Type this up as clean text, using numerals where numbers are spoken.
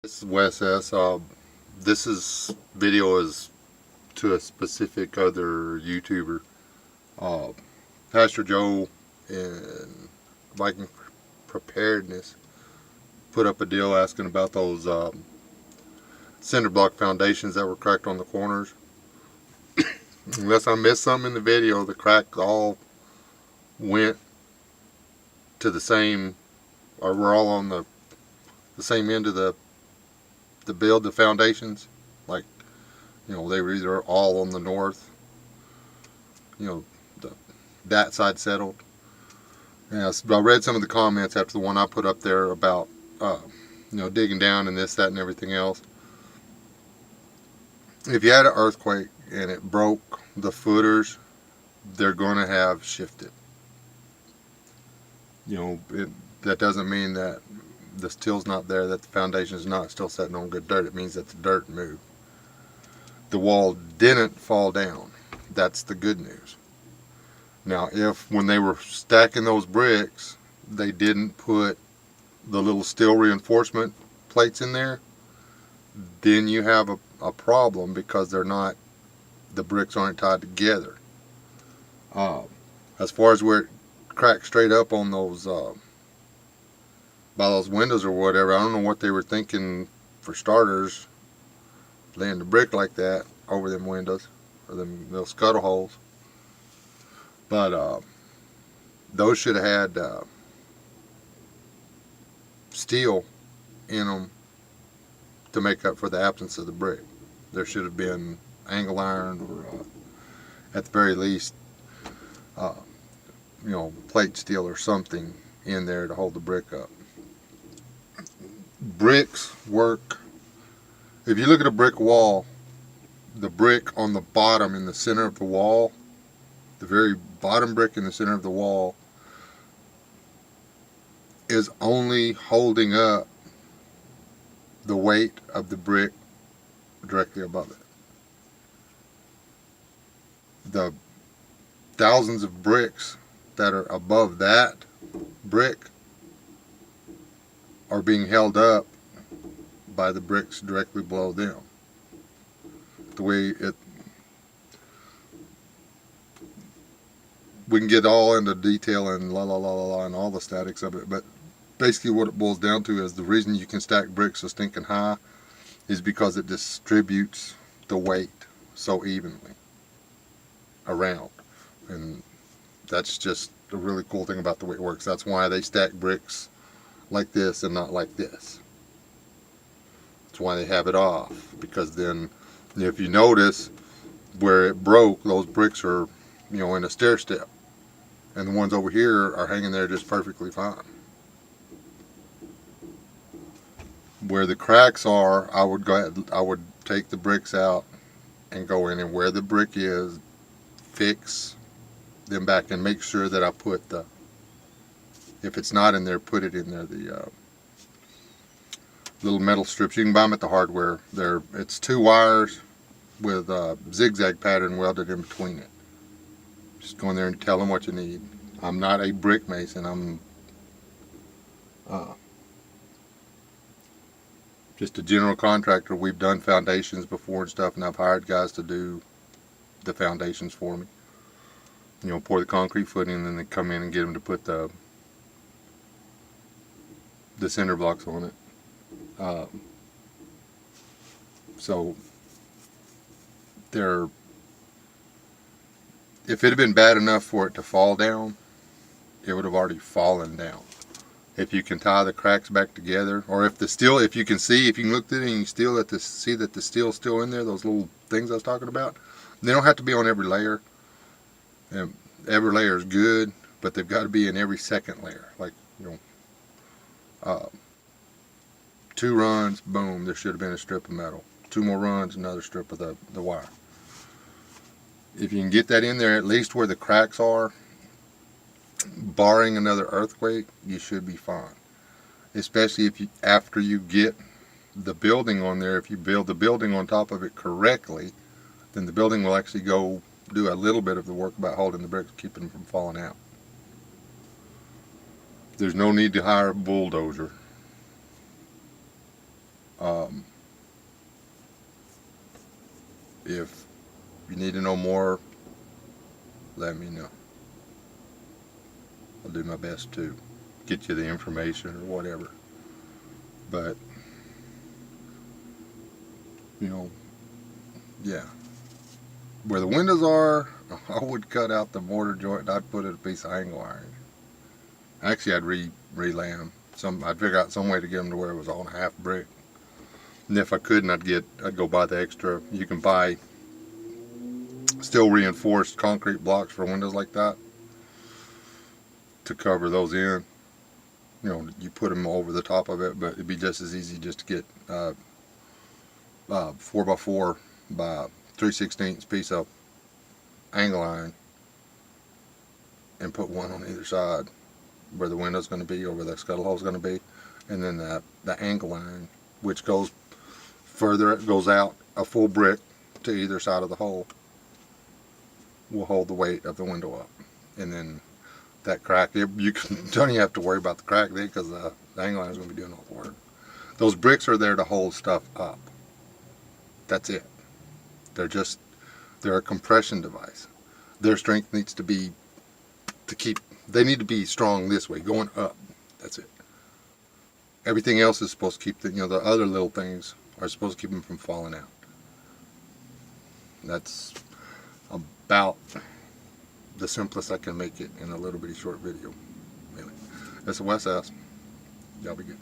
This is Wes S. This video is to a specific other YouTuber. Uh, Pastor Joe in Viking Preparedness put up a deal asking about those cinder block foundations that were cracked on the corners. Unless I missed something in the video, the cracks all went to the same, or we're all on the same end of the foundations. Like, they were either all on the north, the, that side settled. Yeah, so I read some of the comments after the one I put up there about, digging down and this, that, and everything else. If you had an earthquake and it broke the footers, they're going to have shifted. That doesn't mean that the steel's not there, that the foundation is not still sitting on good dirt. It means that the dirt moved. The wall didn't fall down. That's the good news. Now, if when they were stacking those bricks, they didn't put the little steel reinforcement plates in there, then you have a problem because the bricks aren't tied together. As far as where it cracked straight up on those, by those windows or whatever, I don't know what they were thinking for starters, laying the brick like that over them windows, or them little scuttle holes. But those should have had steel in them to make up for the absence of the brick. There should have been angle iron, or at the very least, plate steel or something in there to hold the brick up. Bricks work. If you look at a brick wall, the brick on the bottom in the center of the wall, the very bottom brick in the center of the wall, is only holding up the weight of the brick directly above it. The thousands of bricks that are above that brick are being held up by the bricks directly below them. The way we can get all into detail and la la la la la and all the statics of it, but basically what it boils down to is the reason you can stack bricks so stinking high is because it distributes the weight so evenly around. And that's just a really cool thing about the way it works. That's why they stack bricks like this and not like this. That's why they have it off, because then if you notice where it broke, those bricks are in a stair step, and the ones over here are hanging there just perfectly fine. Where the cracks are, I would take the bricks out and go in, and where the brick is, fix them back and make sure that I put if it's not in there, put it in there, the little metal strips. You can buy them at the hardware. It's 2 wires with a zigzag pattern welded in between it. Just go in there and tell them what you need. I'm not a brick mason. I'm just a general contractor. We've done foundations before and stuff, and I've hired guys to do the foundations for me. Pour the concrete footing, and then they come in and get them to put the cinder blocks on it. So if it had been bad enough for it to fall down, it would have already fallen down. If you can tie the cracks back together, or if you can look at it and you see that the steel's still in there, those little things I was talking about, they don't have to be on every layer. And every layer is good, but they've got to be in every second layer. Like, 2 runs, boom, there should have been a strip of metal. 2 more runs, another strip of the wire. If you can get that in there, at least where the cracks are, barring another earthquake, you should be fine. Especially after you get the building on there, if you build the building on top of it correctly, then the building will actually go do a little bit of the work about holding the bricks, keeping them from falling out. There's no need to hire a bulldozer. If you need to know more, let me know. I'll do my best to get you the information or whatever. But, you know, yeah. Where the windows are, I would cut out the mortar joint and I'd put in a piece of angle iron. Actually, I'd relay them. I'd figure out some way to get them to where it was all in half brick. And if I couldn't, I'd go buy the extra. You can buy steel reinforced concrete blocks for windows like that to cover those in. You know, you put them over the top of it, but it'd be just as easy just to get 4x4 by 3/16 piece of angle iron and put one on either side where the window's going to be or where the scuttle hole's going to be, and then the angle iron, which goes further, it goes out a full brick to either side of the hole, will hold the weight of the window up. And then that crack, don't even have to worry about the crack there because the angle iron is going to be doing all the work. Those bricks are there to hold stuff up. That's it. They're a compression device. Their strength needs to be they need to be strong this way, going up. That's it. Everything else is supposed to keep the other little things are supposed to keep them from falling out. That's about the simplest I can make it in a little bitty short video. Anyway, that's the West House. Y'all be good.